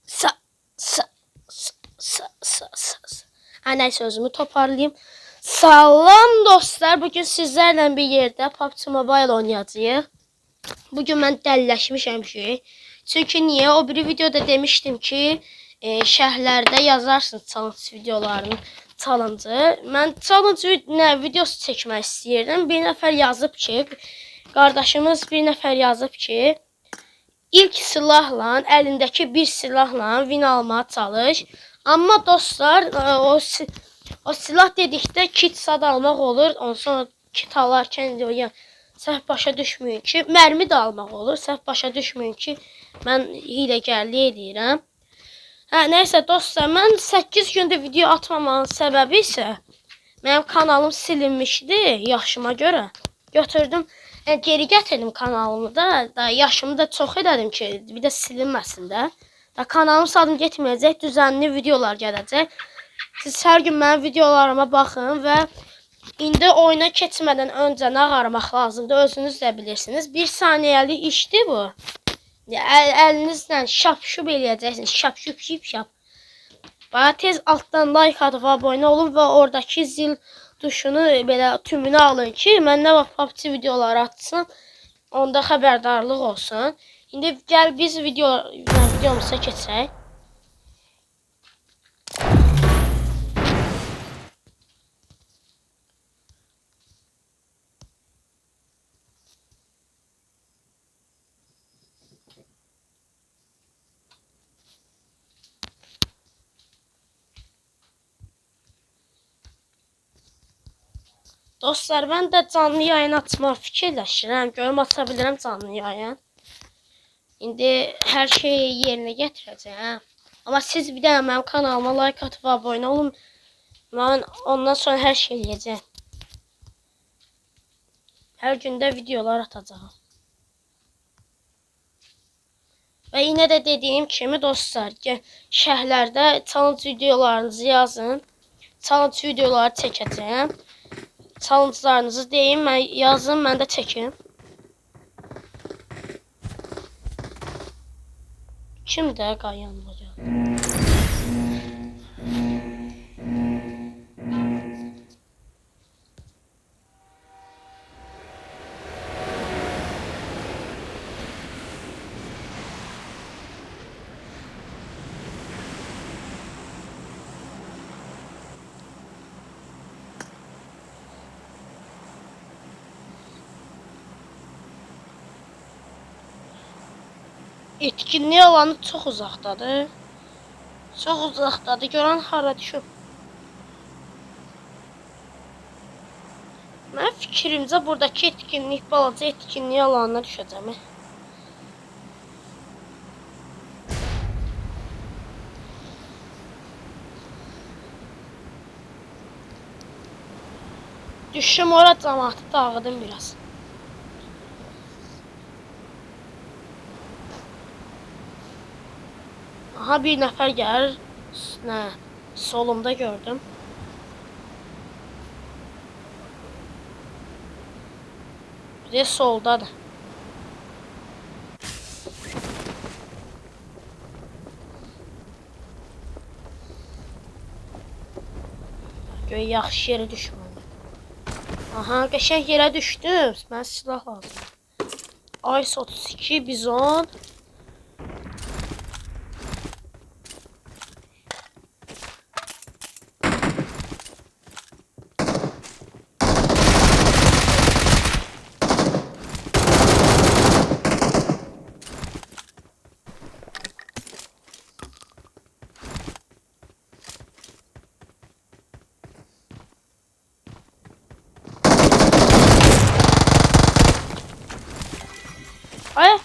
Sa sa sa sa sa sa. Ha, neyse özümü toparlayayım. Salam dostlar, bugün sizlerle bir yerde PUBG Mobile oynayacağıq. Bugün mən dəliləşmişəm ki. Çünkü niye? O bir videoda demiştim ki, şərhlərdə yazarsın challenge videolarının challenge'ı. Mən challenge videosu çəkmək istəyirdim. Bir nəfər yazıb ki, qardaşımız bir nəfər yazıb ki, İlk silahla, elindeki bir silahla win almaya çalış. Ama dostlar, o silah dedikdə kit sad almaq olur. Ondan sonra kit alarkən yani, səhv başa düşməyin ki, mərmi də almaq olur. Səhv başa düşməyin ki, mən hiləgərlik edirəm. Hə, neysə dostlar, mən 8 gündür video atmamağın səbəbi isə mənim kanalım silinmişdi yaşıma görə. Götürdüm, geri gətirdim kanalımı da yaşımı da çox elədim ki, bir də silinməsin də. Kanalım sadım getməyəcək, düzənli videolar gələcək. Siz hər gün mənim videolarıma baxın və indi oyuna keçmədən öncə nə aramaq lazımdır, özünüz də bilirsiniz. 1 saniyəlik işdir bu. Əlinizlə şap-şup eləyəcəksiniz, şap-şup, şip-şap. Bana tez alttan like atıp abone olun ve oradaki zil tuşunu belə tümünü alın ki, mən nə vaxt PUBG videoları atsam, onda xəbərdarlıq olsun. İndi gəl biz videomuza keçək. Dostlar, ben de canlı yayın açma fikirləşirəm. Görüm aça bilirəm canlı yayın. İndi hər şeyi yerinə gətirəcəm. Amma siz bir dənə mənim kanalıma like atıb abone olun. Mən ondan sonra hər şey eləyəcəm. Hər gündə videolar atacağım. Və yine de dediyim kimi dostlar, şərhlərdə challenge videolarınızı yazın. Challenge videoları çəkəcəm. Challenge'larınızı deyin, yazın, mən də çəkim. Kimdə qayanma gəldi? Etkinliği alanı çok uzaktadır. Çok uzaktadır. Görən hara düşüb. Mən fikrimcə buradaki etkinlik balaca etkinliği alanına düşəcəm. Düşüm ora, cəmaatı dağıdım biraz. Aha, bir nəfər gəlir. Nə? Solumda gördüm. Bir de soldadır. Göy yaxşı yerə düşmədim. Aha, qəşəng yerə düşdüm. Mən silah lazım. Ice 32 bizon. Ay.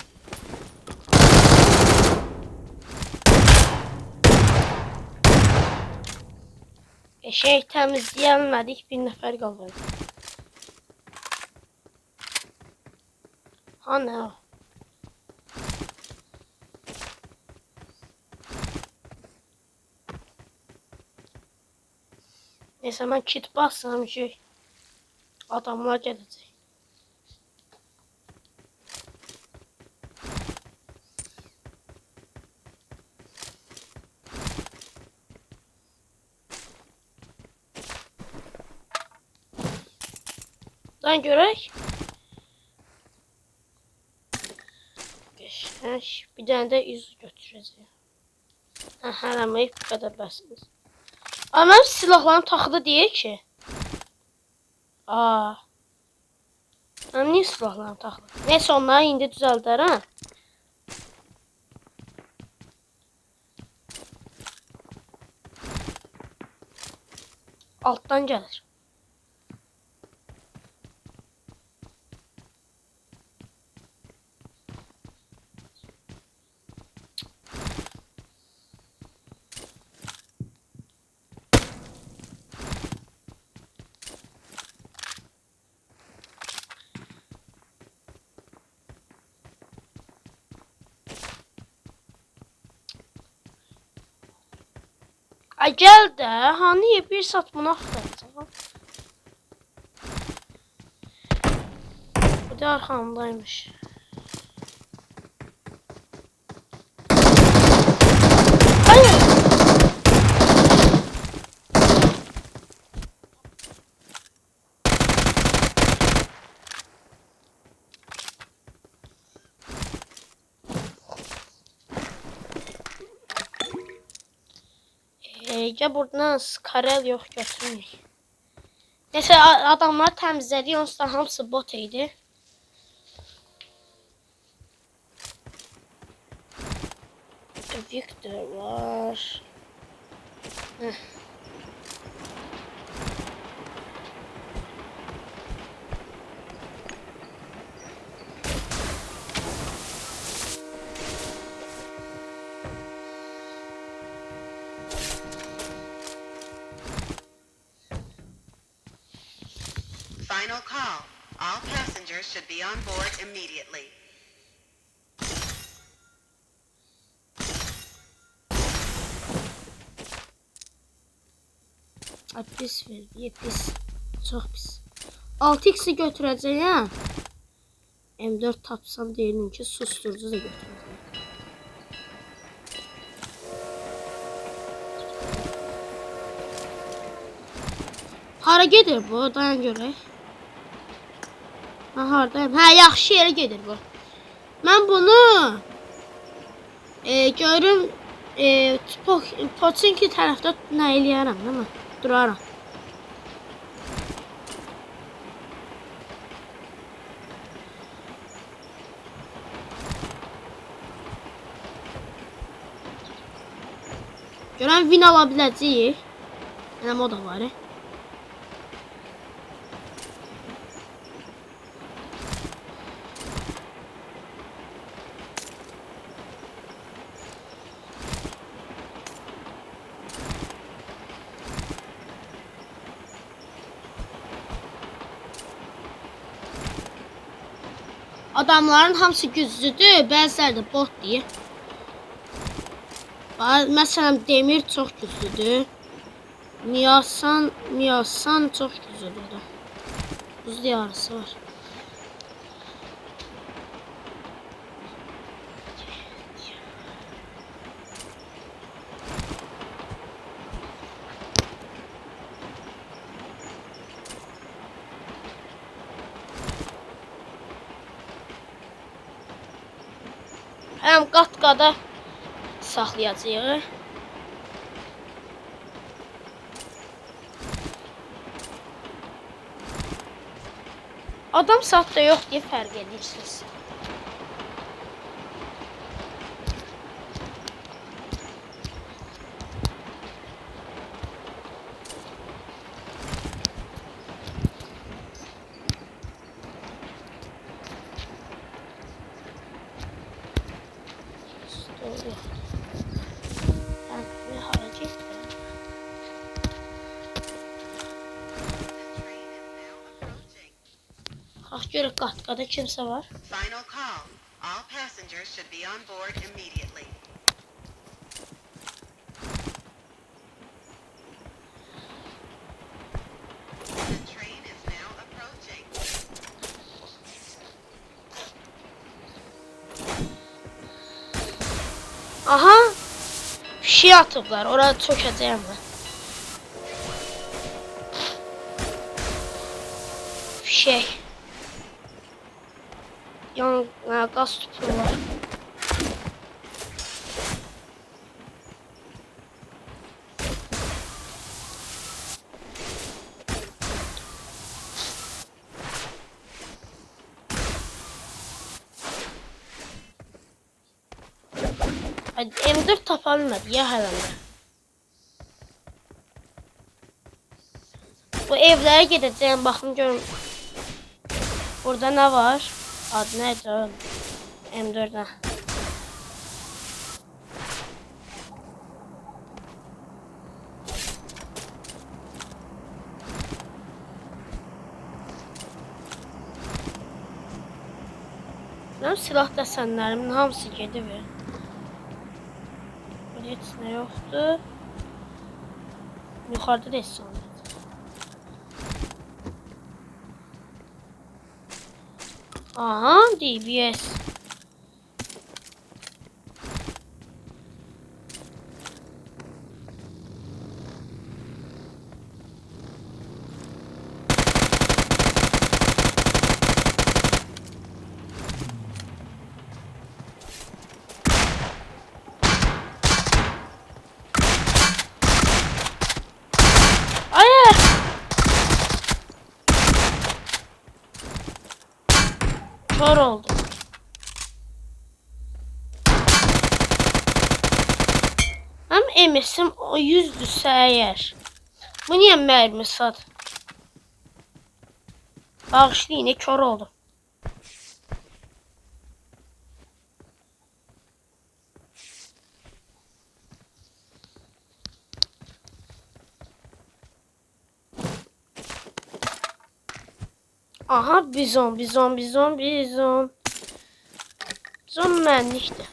Şey temizleyemedik, bir nefer kaldı. Ha, ne o? Neyse, ben kit bassam ki adamlar gelecek. Lan görək. Qəşəng. Bir dənə də iz götürəcəyim. Hələməyib bu qədər bəsiniz. Amma mənim silahlarım taxıda deyək ki. Mənim niyə silahlarım taxıda? Neyse onları indi düzəldərəm. Alttan gəlir. Ay gel də, hani bir saat bunu axtaracağam. Bu da arxamdaymış. Hayır. Gel buradan karel yok götürmeyek. Neyse adamlar təmizlədik, onsuz hamısı bot idi. Victor var. Final call. All passengers should be on board immediately. Ay pis verdi, pis. Çox pis. 6x'i götürəcəyəm. M4 tapsam deyilim ki, susturucu da götürəcəyəm. Hara gedir bu? Dayan görək. Hardayım? Hə, yaxşı yerə gedir bu. Mən bunu görüm Poçinki tərəfdə nə eləyərəm, değil mi? Duraram. Görəm win ala biləcəyik. Mənəm o da var. Adamların hamısı güclüdür, bəziləri də bot deyir. Məsələn, Demir çox güclüdür. Miyasan çox güclüdür. Buz diyarısı var. Həm qat-qada saxlayacağıq. Adam saat da yox deyə fərq edirsiniz. Görək qat-qada kimsə var. Final call. All passengers should be on board immediately. The train is now approaching. Aha! Fişi atıblar. Orada çökəcəyəm mən. Fişək. Qaz tüpü var. M4 tapa bilmədi ya hələndə. Bu evlərə gedəcəyim, baxım görüm. Burada nə var? Adı nədir? M4'ə. Mənim silah dəsənlərimin hamısı gedib. Burada heç nə yoxdur. Yuxarıda da heç nə yoxdur. Aha, DBS. Kör oldu. Hem MS'im 100'dürsə əgər. Bu niyə mərmi sad? Bağışlayın, kör oldu. Aha, bizon. Bizon mənlikdir.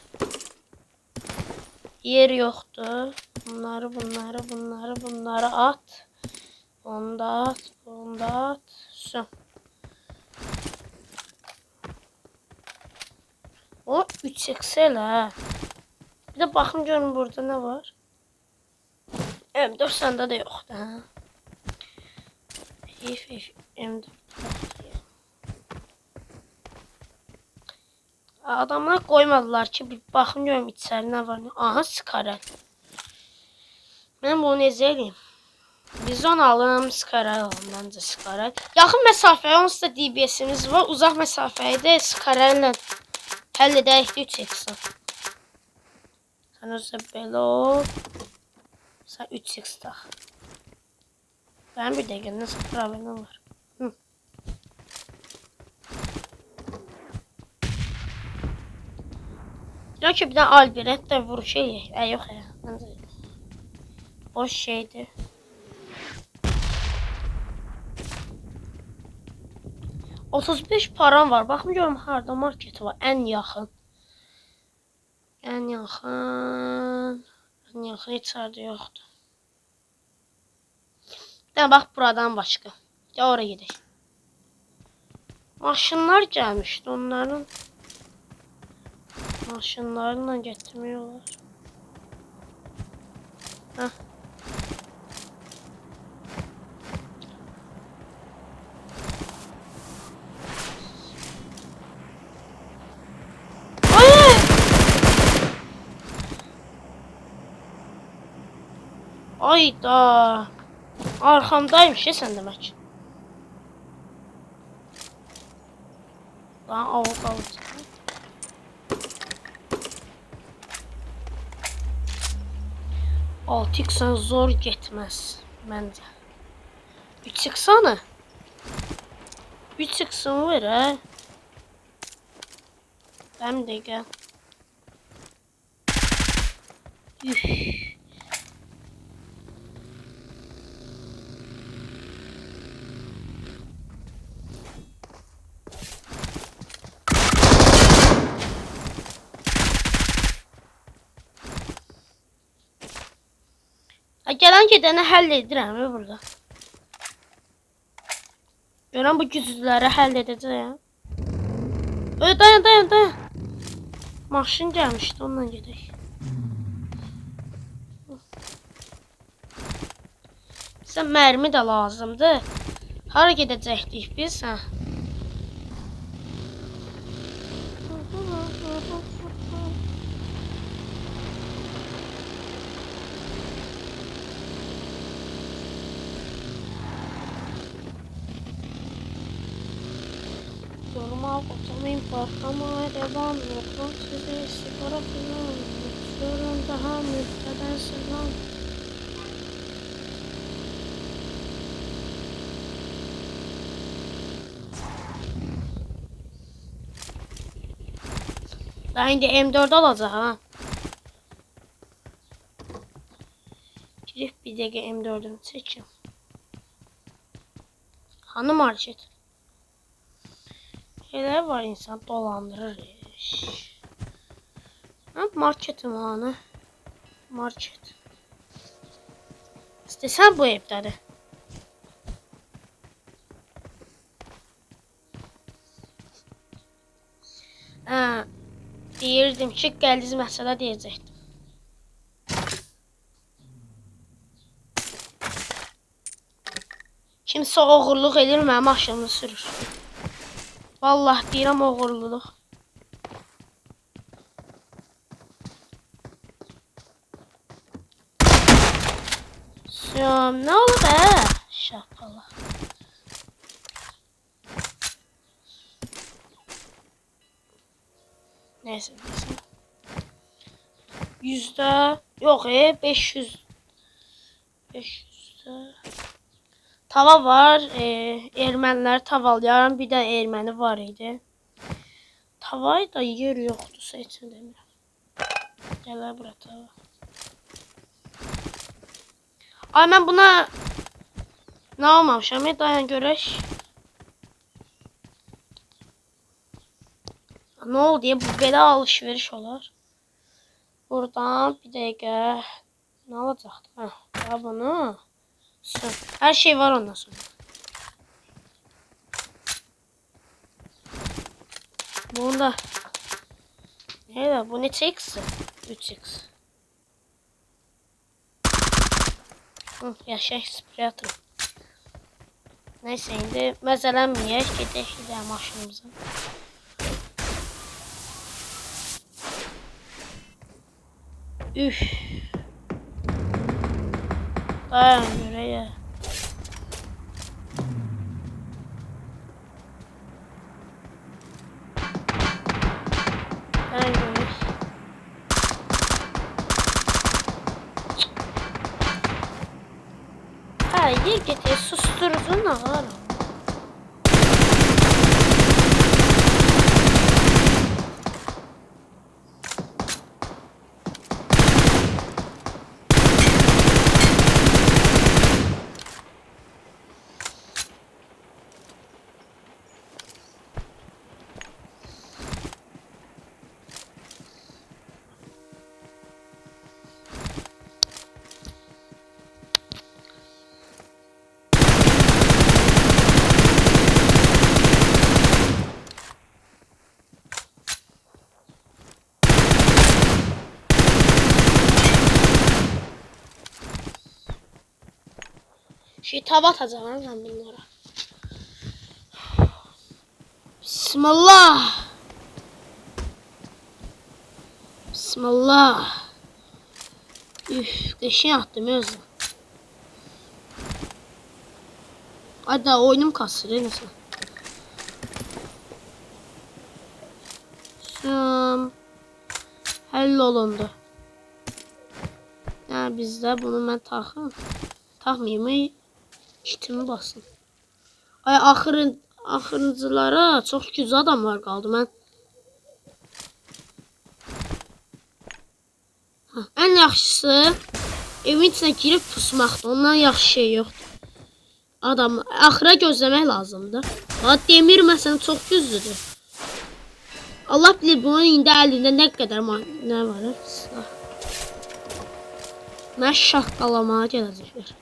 Yer yoxdur. Bunları at. Onu da at. Su. O 3xl ha. Bir de baxım görün burada ne var? M4 səndə də yoxdur ha. M4. Adamlar koymadılar ki bir bakın görüm içeri ne var. Aha, skarel. Ben bunu nezəliyim. Bizon alım, skarel alım. Bence skarel. Yaxın məsafəyə onsuz da DBS'imiz var. Uzaq məsafəyə də skarellə həll edək 3x. Sən özə belə ol. Sən 3x tax. Benim bir dəqiqə nasıl problemim var. Ya ki bir de Albert de vuruş eləyək. Yox ya. Boş şeydir. $35 param var. Baxım görüm harda marketi var. En yaxın heç harda yoxdur. Yəni bax buradan başqa. Ya oraya gedək. Maşınlar gəlmişdi onların. Maşınlarla getirmiyorlar. Heh. Ayda. Arkamdaymış ya sen demek. Lan avuk avuk. Altıksan zor gitmez bence. Bir çıksana. Bir çıksın var ha. Ben de gel. Üf. Gelen gideni həll edirəm burada. Görən bu güclüləri həll edəcəyəm. Dayan. Maşın gəlmişdi, onunla gedək. Bizə mərmi də lazımdır. Hara gedəcəkdik biz? Ama otomayın parklamaya devam ediyorum. Size sigara falan istiyorum. Daha müfteden selam. Ben indi M4 alacağım ha. Girip bir de M4'ümü seçeyim. Hanı market. Şeyler var insan dolandırır. Ha, marketim hanı. Market. İstesen bu evde. Ha, deyirdim ki gəldiniz məsələ deyəcəkdim. Kimsə oğurluq edir, mənim maşınımı sürür. Vallahi deyirəm oğurluq. Siyam, nə oldu be? Şapala. Neyse. Yüzde yok 500. 500'de. Tava var. Ermənilər tavalayan bir də erməni var idi. Tavayı da yer yoktu seçin demirəm. Gələ bura tava. Ay mən buna nə almamışam? Dayan görək. Ne oldu ya? Bu belə alışveriş olar. Buradan bir dəqiqə nə alacaqdı? Hə, ya bunu. Her şey var ondan sonra. Bunda. Neydi? Bu neçə x? 3x. Yaşayış sprey atırım. Neyse indi məzələnməyək. Gedək maşınımıza. Üf. Dayan göreye. Dayan göreye. Ha yer getir susturucu ne var? Tava atacağım ben bunlara. Bismillah. Bismillah. Üf, geçen attım özüm. Hadi oyunum kasır nasıl? Hallolundu. Ya bizde bunu ben takmayayım. Kitimi basın. Ay axırıncılara çox güclü adamlar qaldı. Mən ən yaxşısı evin içinə girib pusmaqdır. Ondan yaxşı şey yoxdur. Adam axıra gözləmək lazımdır. Demir məsələn çox güclüdür. Allah bilir bunun indi əlində nə qədər nə var? Mən şaqqalamağa gələcəklər.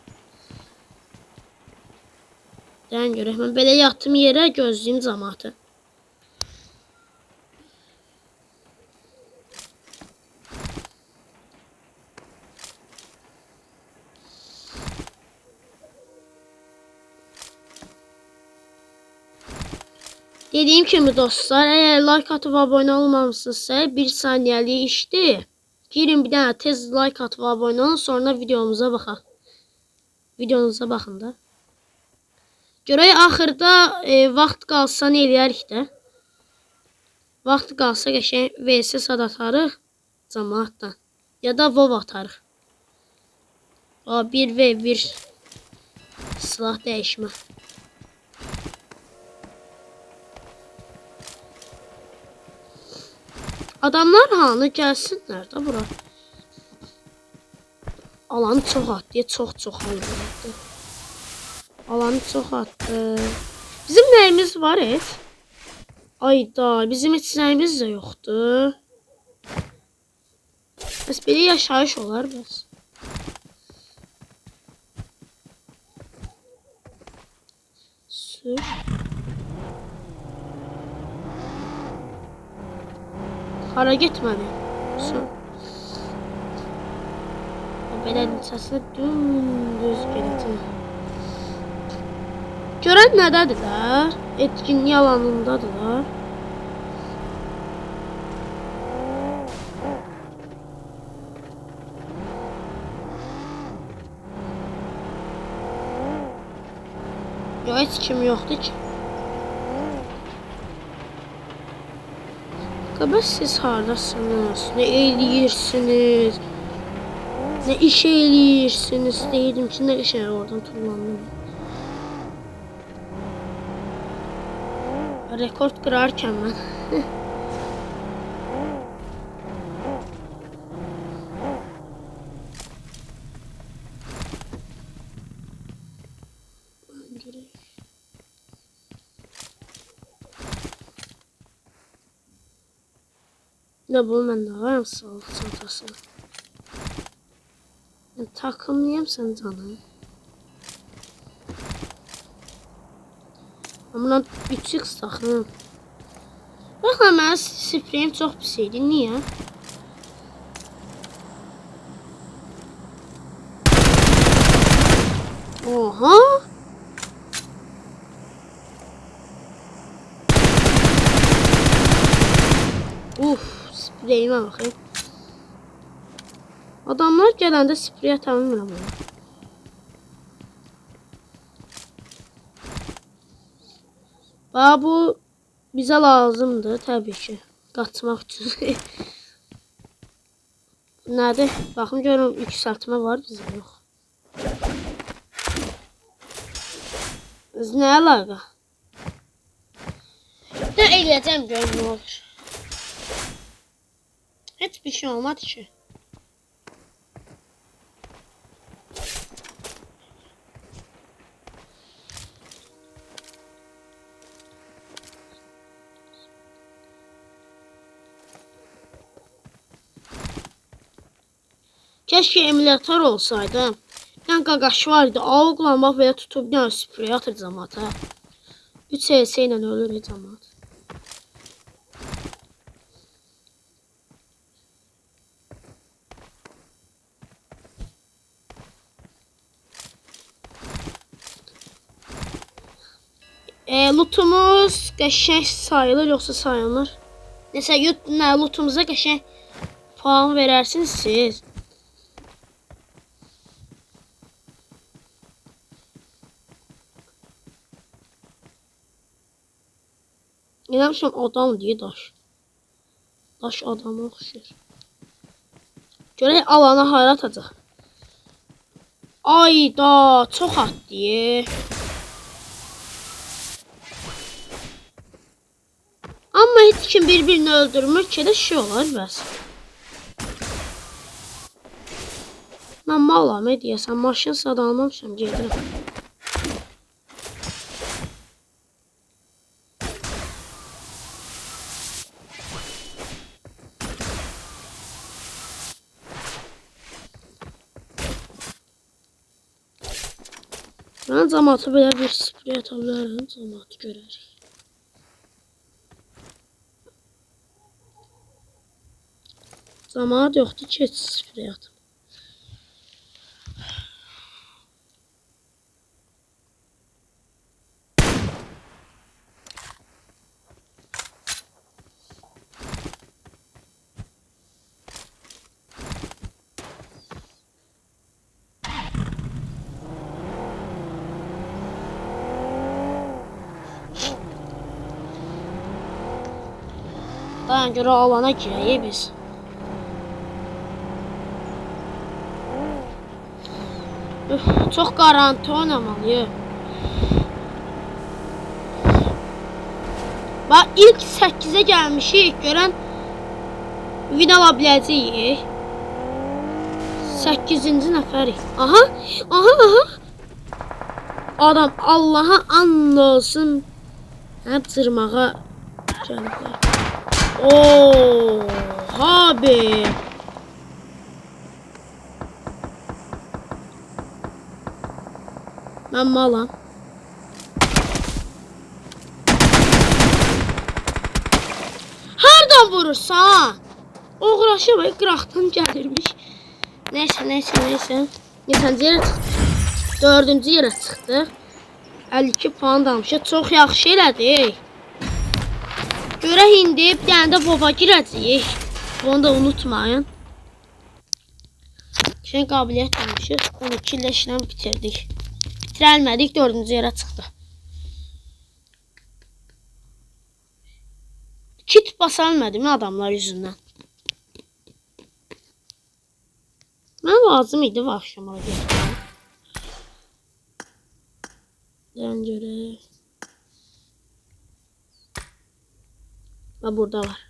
Ben görək, mən belə yatdım yerə gözləyim cəmaatı. Dediğim kimi dostlar, eğer like atıp abone olmamışsınızsa 1 saniyeli işti. Girin bir dənə tez like atıp abone olun, sonra videomuza baxaq. Videonuza baxın da. Görək axırda vaxt qalsa nə eləyərik də. Vaxt qalsa qəşəng VS sad atarıq cəmaatdan. Ya da WoW atarıq. O 1v1 silah dəyişmə. Adamlar hanı gəlsinlər də bura. Alanı çox atdı, çox aldı. Alanı çox atdı. Bizim nəyimiz var Ayda, bizim heç nəyimiz də yoxdur. Bəs belə yaşayış olar bəs. Sür. Hara getməli? Sür. Belənin səsinə dümdüz gedəcək. Görən nədədirlər? Etkinlik alanındadılar. Yox, heç kim yoxdur ki. Bəs siz haradasınız? Nə eləyirsiniz? Nə iş eləyirsiniz? Deyirdim ki, nə iş oradan tullandım. Rekord kırarken ben. Ne bu bende var mı sağlık çantası? Takımlayayım sen canım. Amma küçük saxım. Baxın, mənim spreyim çox pis idi. Niyə? Oha! Spreyimə baxayım. Adamlar gələndə sprey atamıram ona. Bu bize lazımdır tabii ki. Qaçmaq üçün. Nədir? Baxın görün, yükseltmə var bizə yox. Biz nə əlaqə? Nə eləyəcəm görün nə olur. Heç bir şey olmadı ki. Keşke emülatör olsaydı. Yani qaqaş vardı. Avukla bak böyle tutup bir sprey atır cəmaata. 3 HS ile ölür cəmaat. Lootumuz qəşəng sayılır yoksa sayılır. Mesela lootumuza qəşəng puan verərsiniz siz. İnanmışım adam diye daş. Daş adama oxşayır. Görək alana hara atacaq. Ayda çox atdı. Amma heç kim bir-birini öldürmür ki də şey olar bəs. Mən malam deyəsən maşın sad almamışam gedirəm. Ben cəmaatı belə bir sprey ata bilərəm, cəmaatı görərik. Cəmaat yoxdur ki, heç sprey atım. Dayan görə alana girək biz. Üf, çox qaranti oynamalıyıq. Bax, ilk 8'e gəlmişik. Görən win ala biləcəyik. 8-ci nəfərik. Aha, aha, aha. Adam Allah'a and olsun. Həm cırmağa gəliblər. Oha be. Mən malam. Hardan vurursan? Uğraşa bak, qıraqdan gəlirmiş. Neyse. Neçənci yerə çıxdı? 4-cü yerə çıxdı. 52 puan almışıq. Çox yaxşı elədik. Görək indi bir dənə də baba girəcəyik. Bunu da unutmayın. Şey qabiliyyət almışıq. 12 ilə işlem bitirdik. Bitirəlmədik, 4-cü yerə çıxdı. Kit basalmadım adamlar yüzündən. Mən lazım idi bu akşama getməm. Dən görək. Və burada var.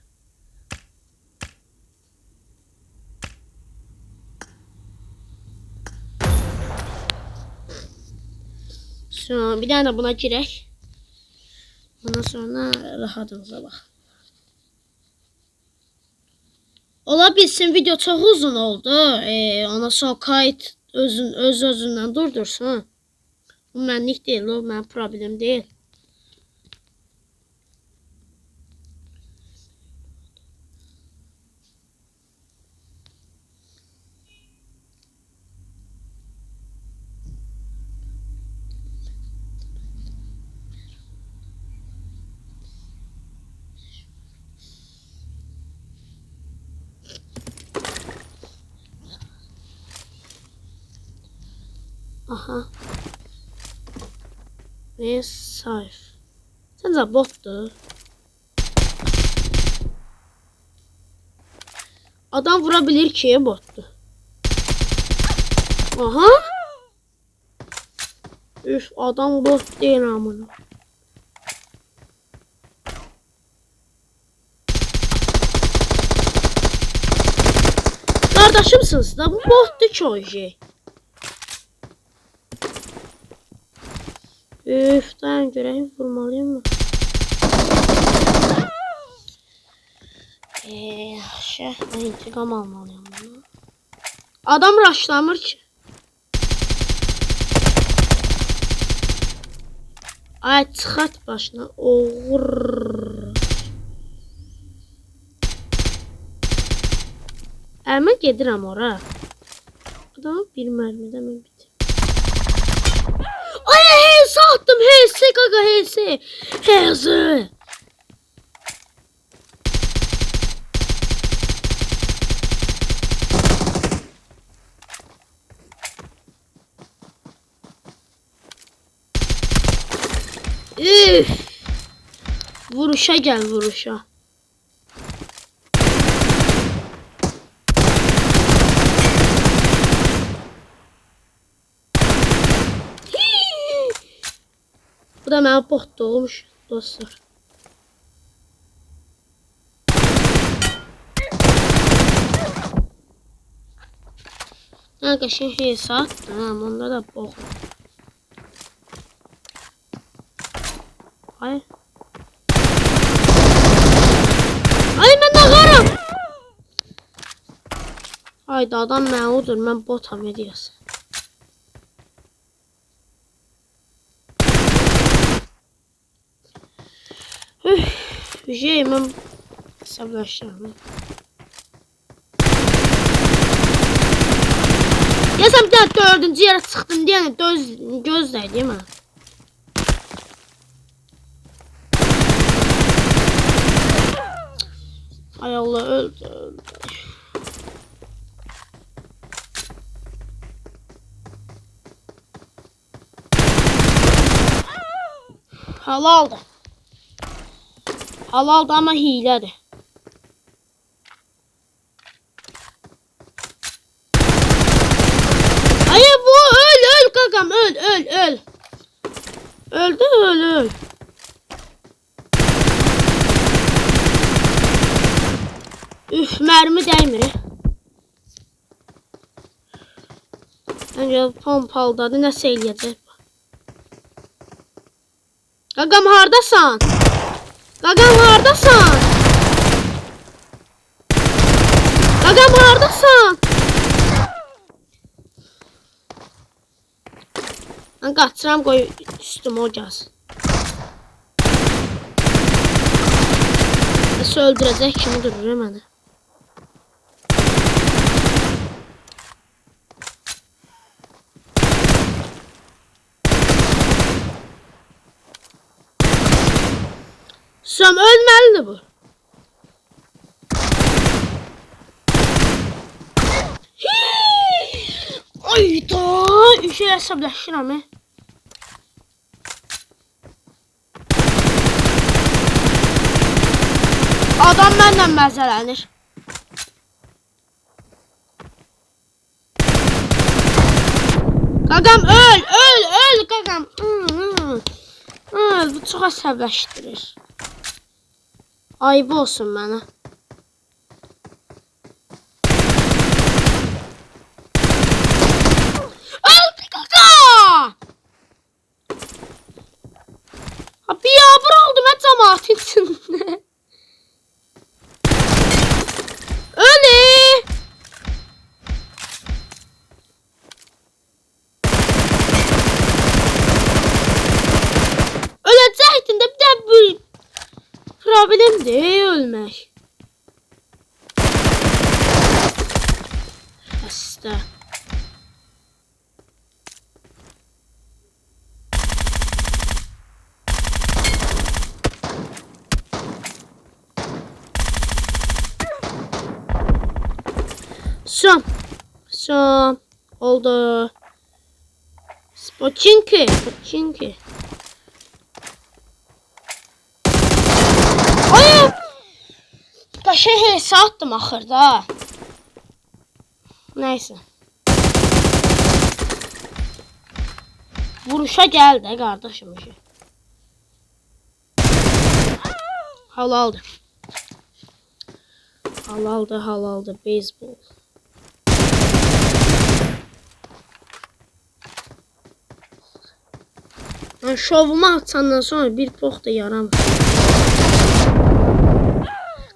Sonra bir tane de buna girək. Ondan sonra rahatımıza bax. Ola bilsin video çox uzun oldu. Ona sonra kayıt özündən durdursun. Bu mənlik deyil, o mənim problem deyil. Aha. Ne sayf? Sen de bottu. Adam vurabilir ki bottu. Aha. Üf, adam bot değil amına. Kardeşimsiniz da bu bottu ki o şey. Üf, dayan göreyim, vurmalıyım mı? Ben intikam almalıyım bunu. Adam rushlamır ki. Ay çıxart başına, oğur. Mən gedirəm ora. Adamı bir mərmidə mən bitir. Ay HS attım, HS qaqa HS. HS. Üf. Vuruşa gel, vuruşa. Bu da mənə bot olmuş dostlar. Qəşəng HS attım, onda da bot. Ay. Ay mən ağaram. Haydi adam mən odur, mən botam ediyəsən. Şey mən hesablaşacağım. Yasam bir tane 4-cü yerə çıxdım deyəni gözləy değil mi? Ay Allah, öldü. Halaldı. Halaldı ama hilədir. Öldü öl. Üf, mermi değmir. Bence pompalıdadır, nəsə eləyəcək. Qaqam hardasan? Qaqam hardasan? Qaqam hardasan? Mən qaçıram, qoy üstümə o gəlsin. Nəsə öldürəcək kimi durur məni. Söm ölməlidir bu. Ayda, şey hesablaşıram. Adam məndən məzələnir. Qaqam öl qaqam. Bu çox əsəbləşdirir. Ayıp olsun mənə. Öldü qaqa! Biyabır oldu mən cəmaatın içində. Öyle. Öləcəkdin də bir də bu problem değil ölmək. Xəstə. Son. Oldu. Spoçinki. Ay! Qaşa hesa attım axırda. Neyse. Vuruşa gel de kardeşim işi. Halaldır. Halaldır beyzbol. Ben şovumu atsandan sonra bir pox da yaram.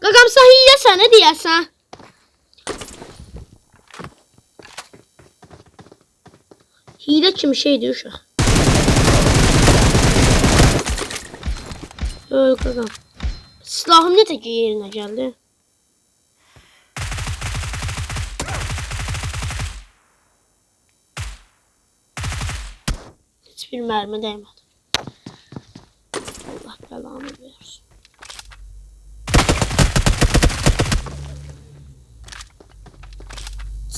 Qaqam sən hiləsən, nə deyəsən? Hilə kimi şeydir uşaq. Öl qaqam. Silahım necə ki yerinə gəldi? Hiçbir mermi değmedi. Allah belanı versin.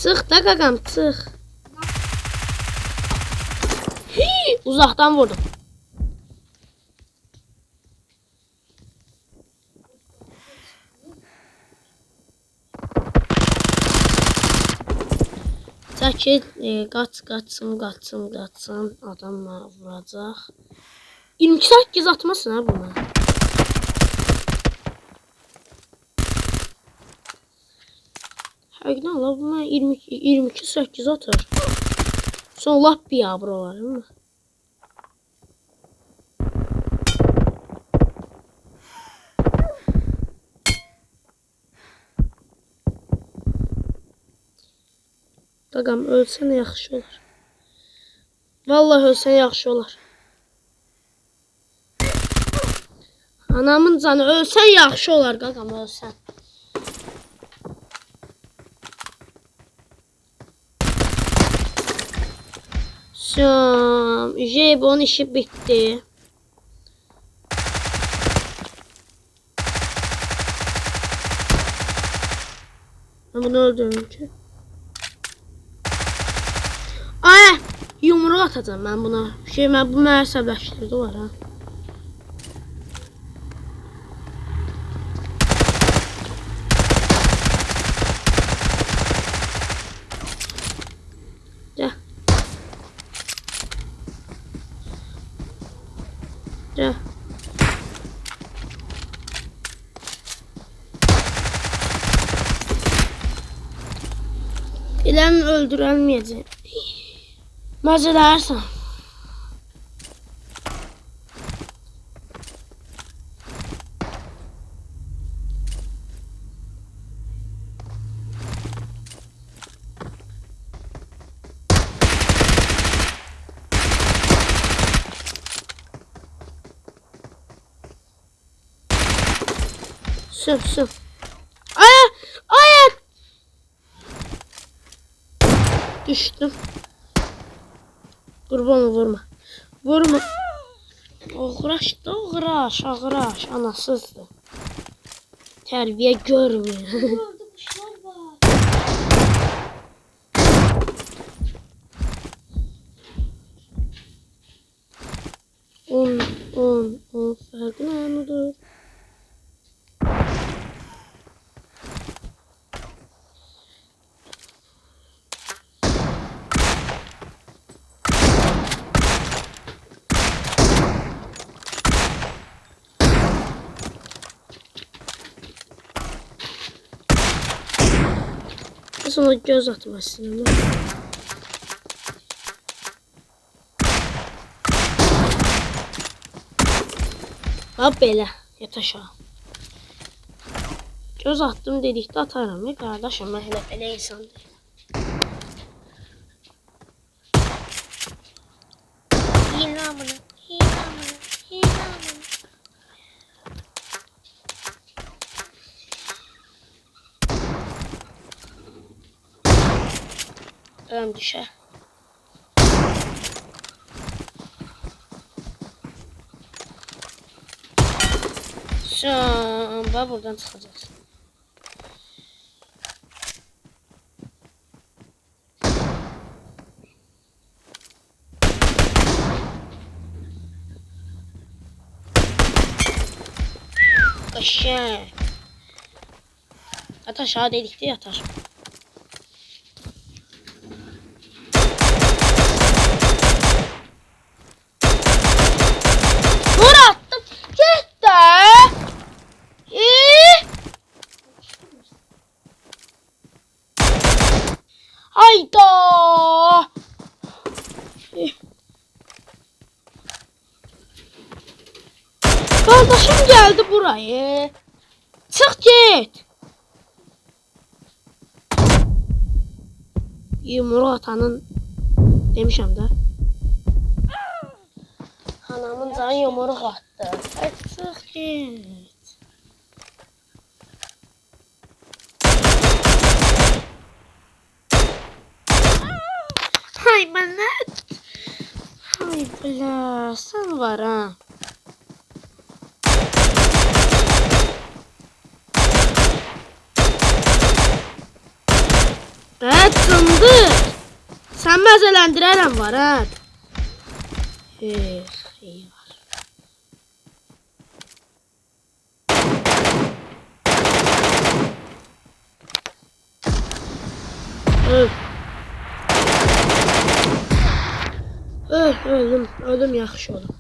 Çıx da qaqam, çıx. Uzaqdan vurdum. Çəkil, qaçsın, adam mənə vuracaq. 22 8 atmasın ha buna. Həqiqdən Allah buna 22 8 atar. Son lap biyabır olar, değil mi? Qaqam ölsən yaxşı olar. Vallahi ölsən yaxşı olar. Anamın canı ölsən yaxşı olar qaqam ölsən. Jebon işi bitti. Ben bunu öldürürüm ki. Ay, yumruq atacağım ben buna. Ben bu mənə əsəbləşdirdi var ha. öldürülmeyəcək. Məzələrsən. Sür. Ay! Düştüm. Qurbanı vurma. Ağıraş. Anasızdır. Tərbiyə görmüyor. Orada kuşlar var. On fərqi nədir? Sonra göz atmasın. Bax belə, yat aşağı. Göz attım dedikdə atarım. Qardaşım, mən elə belə insan deyil. İnamını. Ölüm düşer. Bak buradan çıkacağız. Kaşın. At aşağı dedik de yatar. Vur attım. Git de. Hayda. Kardeşim geldi buraya. Çık git. Yumruq atanın demişəm də. Anamın canı yumruq attı. Çık git. Hay bana. Hay bla, sen var ha. Evet, sındır. Sen məzələndirərəm var ha. İyi var. Öldüm yaxşı oldu.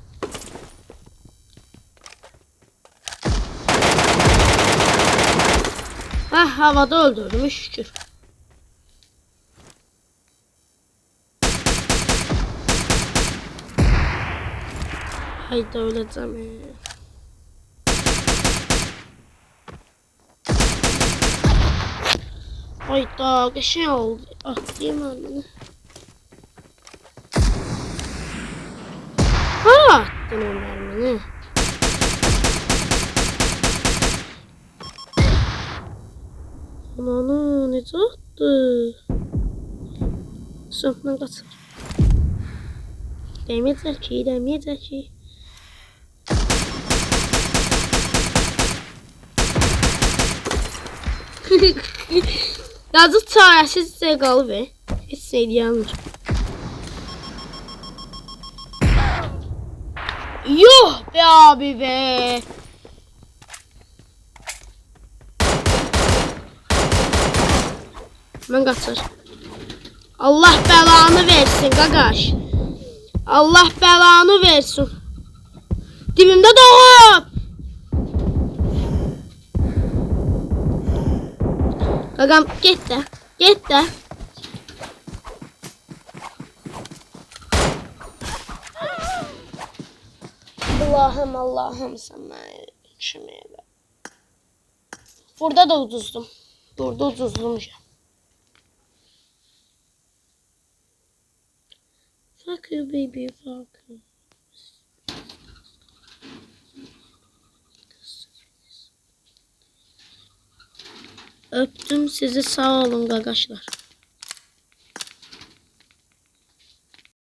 Havada öldürdüm şükür. Hayda öleceğim. Hayda geçen oldu. Atlayayım anne. Hara attın o mermini? Ananı necə attı? Sönmən qaçır. Dəməyəcək ki. Yazıq çarəsiz qalıb. Heç şey deyilmir. Yuh be abi be. Mən qaçır. Allah bəlanı versin qaqaş. Allah bəlanı versin. Dibimdə doğub. Qaqam get də. Allah'ım Allah'ım sen bana içmeye ver. Burada da ucuzdum. Burada ucuzdum. Fuck you baby, fuck you. Öptüm sizi, sağ olun arkadaşlar.